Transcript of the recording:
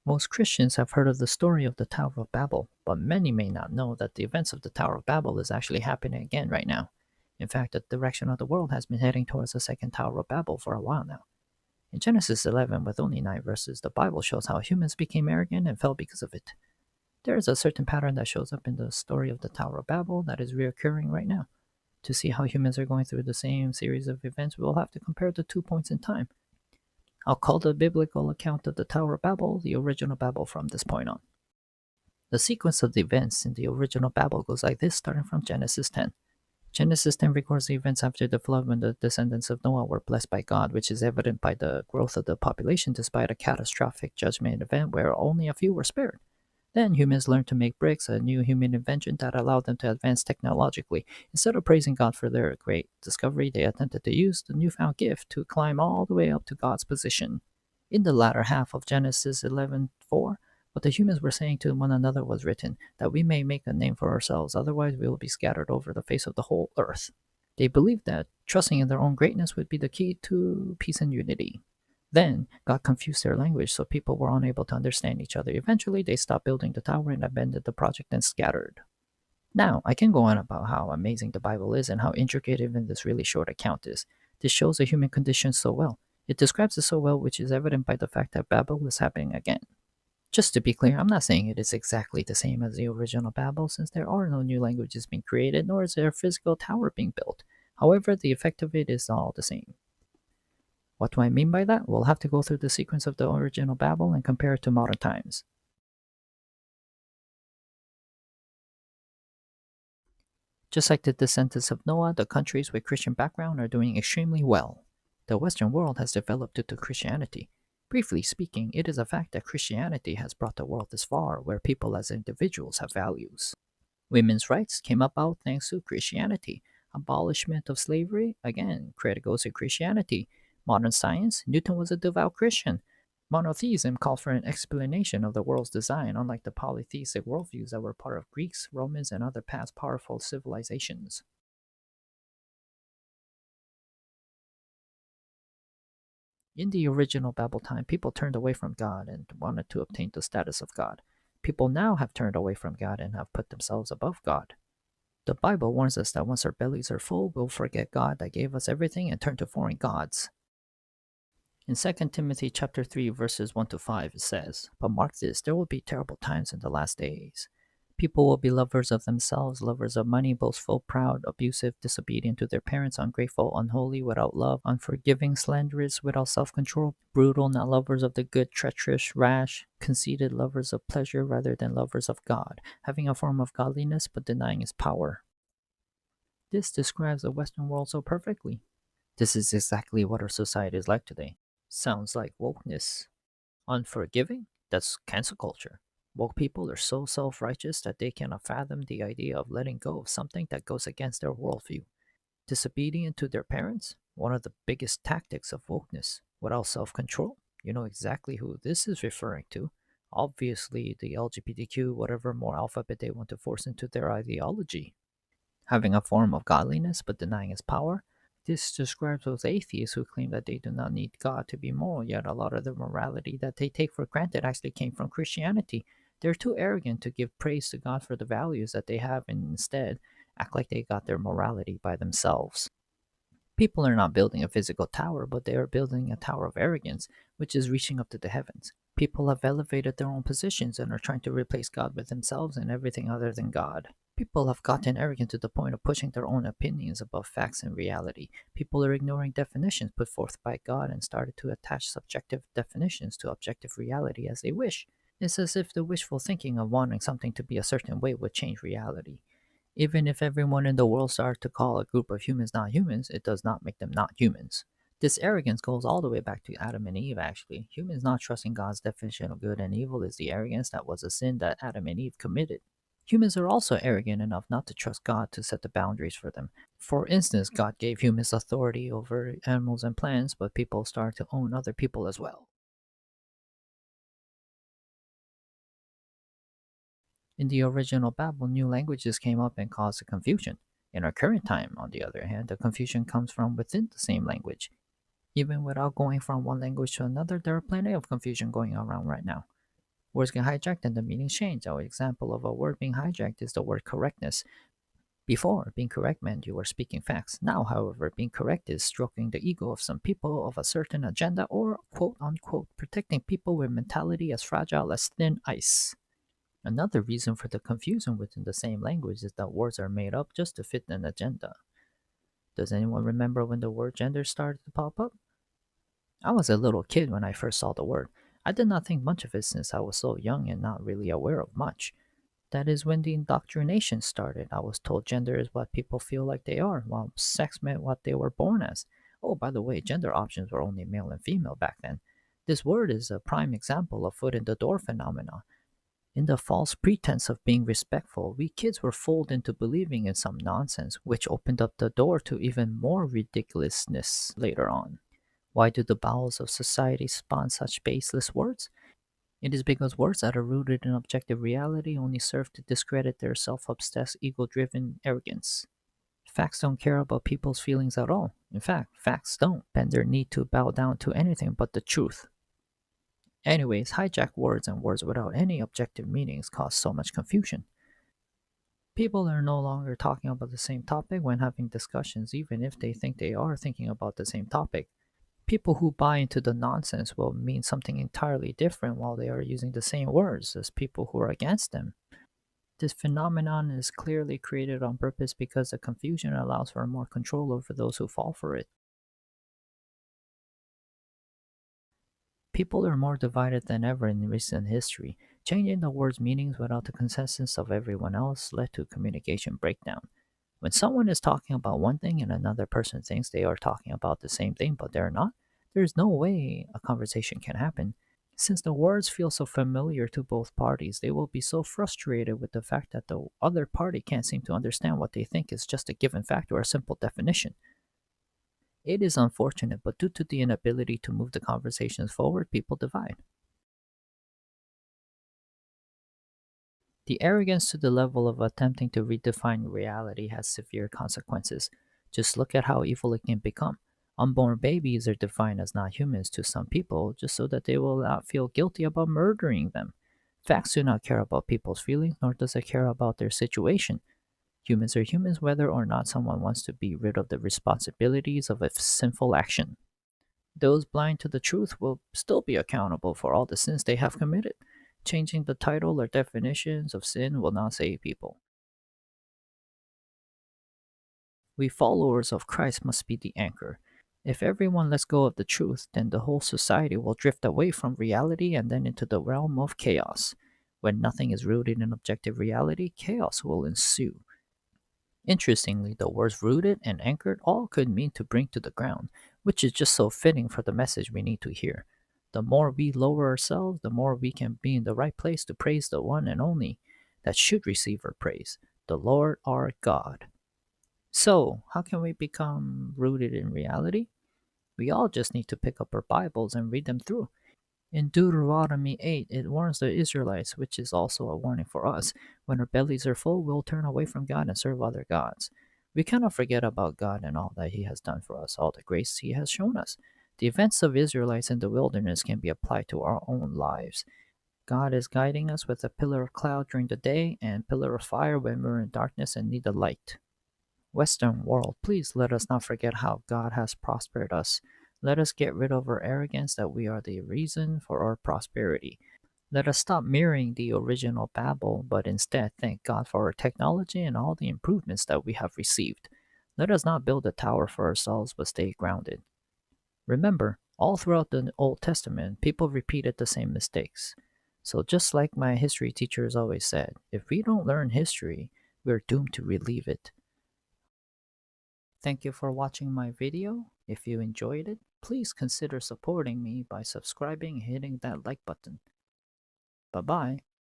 Most Christians have heard of the story of the Tower of Babel, but many may not know that the events of the Tower of Babel is actually happening again right now. In fact, the direction of the world has been heading towards the second Tower of Babel for a while now. In Genesis 11, with only 9 verses, the Bible shows how humans became arrogant and fell because of it. There is a certain pattern that shows up in the story of the Tower of Babel that is reoccurring right now. To see how humans are going through the same series of events, we'll have to compare the 2 points in time. I'll call the biblical account of the Tower of Babel the original Babel from this point on. The sequence of the events in the original Babel goes like this, starting from Genesis 10. Genesis 10 records the events after the flood when the descendants of Noah were blessed by God, which is evident by the growth of the population despite a catastrophic judgment event where only a few were spared. Then humans learned to make bricks, a new human invention that allowed them to advance technologically. Instead of praising God for their great discovery, they attempted to use the newfound gift to climb all the way up to God's position. In the latter half of Genesis 11:4, what the humans were saying to one another was written, that we may make a name for ourselves, otherwise we will be scattered over the face of the whole earth. They believed that trusting in their own greatness would be the key to peace and unity. Then, God confused their language so people were unable to understand each other. Eventually, they stopped building the tower and abandoned the project and scattered. Now, I can go on about how amazing the Bible is and how intricate even this really short account is. This shows the human condition so well. It describes it so well, which is evident by the fact that Babel is happening again. Just to be clear, I'm not saying it is exactly the same as the original Babel, since there are no new languages being created, nor is there a physical tower being built. However, the effect of it is all the same. What do I mean by that? We'll have to go through the sequence of the original Babel and compare it to modern times. Just like the descendants of Noah, the countries with Christian background are doing extremely well. The Western world has developed due to Christianity. Briefly speaking, it is a fact that Christianity has brought the world this far, where people as individuals have values. Women's rights came about thanks to Christianity. Abolishment of slavery, again, credit goes to Christianity. Modern science, Newton was a devout Christian. Monotheism called for an explanation of the world's design, unlike the polytheistic worldviews that were part of Greeks, Romans, and other past powerful civilizations. In the original Babel time, people turned away from God and wanted to obtain the status of God. People now have turned away from God and have put themselves above God. The Bible warns us that once our bellies are full, we'll forget God that gave us everything and turn to foreign gods. In 2 Timothy chapter 3 verses 1 to 5 it says, "But mark this, there will be terrible times in the last days. People will be lovers of themselves, lovers of money, boastful, proud, abusive, disobedient to their parents, ungrateful, unholy, without love, unforgiving, slanderous, without self-control, brutal, not lovers of the good, treacherous, rash, conceited, lovers of pleasure rather than lovers of God, having a form of godliness but denying its power." This describes the Western world so perfectly. This is exactly what our society is like today. Sounds like wokeness. Unforgiving? That's cancel culture. Woke people are so self righteous that they cannot fathom the idea of letting go of something that goes against their worldview. Disobedient to their parents? One of the biggest tactics of wokeness. Without self control? You know exactly who this is referring to. Obviously, the LGBTQ, whatever more alphabet they want to force into their ideology. Having a form of godliness but denying its power? This describes those atheists who claim that they do not need God to be moral, yet a lot of the morality that they take for granted actually came from Christianity. They're too arrogant to give praise to God for the values that they have and instead act like they got their morality by themselves. People are not building a physical tower, but they are building a tower of arrogance, which is reaching up to the heavens. People have elevated their own positions and are trying to replace God with themselves and everything other than God. People have gotten arrogant to the point of pushing their own opinions above facts and reality. People are ignoring definitions put forth by God and started to attach subjective definitions to objective reality as they wish. It's as if the wishful thinking of wanting something to be a certain way would change reality. Even if everyone in the world started to call a group of humans not humans, it does not make them not humans. This arrogance goes all the way back to Adam and Eve, actually. Humans not trusting God's definition of good and evil is the arrogance that was a sin that Adam and Eve committed. Humans are also arrogant enough not to trust God to set the boundaries for them. For instance, God gave humans authority over animals and plants, but people started to own other people as well. In the original Babel, new languages came up and caused a confusion. In our current time, on the other hand, the confusion comes from within the same language. Even without going from one language to another, there are plenty of confusion going around right now. Words get hijacked and the meanings change. An example of a word being hijacked is the word correctness. Before, being correct meant you were speaking facts. Now, however, being correct is stroking the ego of some people of a certain agenda or, quote unquote, protecting people with mentality as fragile as thin ice. Another reason for the confusion within the same language is that words are made up just to fit an agenda. Does anyone remember when the word gender started to pop up? I was a little kid when I first saw the word. I did not think much of it since I was so young and not really aware of much. That is when the indoctrination started. I was told gender is what people feel like they are, while sex meant what they were born as. Oh, by the way, gender options were only male and female back then. This word is a prime example of foot in the door phenomena. In the false pretense of being respectful, we kids were fooled into believing in some nonsense, which opened up the door to even more ridiculousness later on. Why do the bowels of society spawn such baseless words? It is because words that are rooted in objective reality only serve to discredit their self obsessed, ego driven arrogance. Facts don't care about people's feelings at all. In fact, facts don't bend their knee to bow down to anything but the truth. Anyways, hijack words and words without any objective meanings cause so much confusion. People are no longer talking about the same topic when having discussions, even if they think they are thinking about the same topic. People who buy into the nonsense will mean something entirely different while they are using the same words as people who are against them. This phenomenon is clearly created on purpose because the confusion allows for more control over those who fall for it. People are more divided than ever in recent history. Changing the word's meanings without the consensus of everyone else led to communication breakdown. When someone is talking about one thing and another person thinks they are talking about the same thing but they're not, there is no way a conversation can happen. Since the words feel so familiar to both parties, they will be so frustrated with the fact that the other party can't seem to understand what they think is just a given fact or a simple definition. It is unfortunate, but due to the inability to move the conversations forward, people divide. The arrogance to the level of attempting to redefine reality has severe consequences. Just look at how evil it can become. Unborn babies are defined as not humans to some people just so that they will not feel guilty about murdering them. Facts do not care about people's feelings, nor does it care about their situation. Humans are humans whether or not someone wants to be rid of the responsibilities of a sinful action. Those blind to the truth will still be accountable for all the sins they have committed. Changing the title or definitions of sin will not save people. We followers of Christ must be the anchor. If everyone lets go of the truth, then the whole society will drift away from reality and then into the realm of chaos. When nothing is rooted in objective reality, chaos will ensue. Interestingly, the words rooted and anchored all could mean to bring to the ground, which is just so fitting for the message we need to hear. The more we lower ourselves, the more we can be in the right place to praise the one and only that should receive our praise, the Lord our God. So, how can we become rooted in reality? We all just need to pick up our Bibles and read them through. In Deuteronomy 8, it warns the Israelites, which is also a warning for us. When our bellies are full, we'll turn away from God and serve other gods. We cannot forget about God and all that He has done for us, all the grace He has shown us. The events of Israelites in the wilderness can be applied to our own lives. God is guiding us with a pillar of cloud during the day and pillar of fire when we're in darkness and need the light. Western world, please let us not forget how God has prospered us. Let us get rid of our arrogance that we are the reason for our prosperity. Let us stop mirroring the original Babel, but instead thank God for our technology and all the improvements that we have received. Let us not build a tower for ourselves, but stay grounded. Remember, all throughout the Old Testament, people repeated the same mistakes. So, just like my history teachers always said, if we don't learn history, we're doomed to relive it. Thank you for watching my video. If you enjoyed it, please consider supporting me by subscribing and hitting that like button. Bye bye.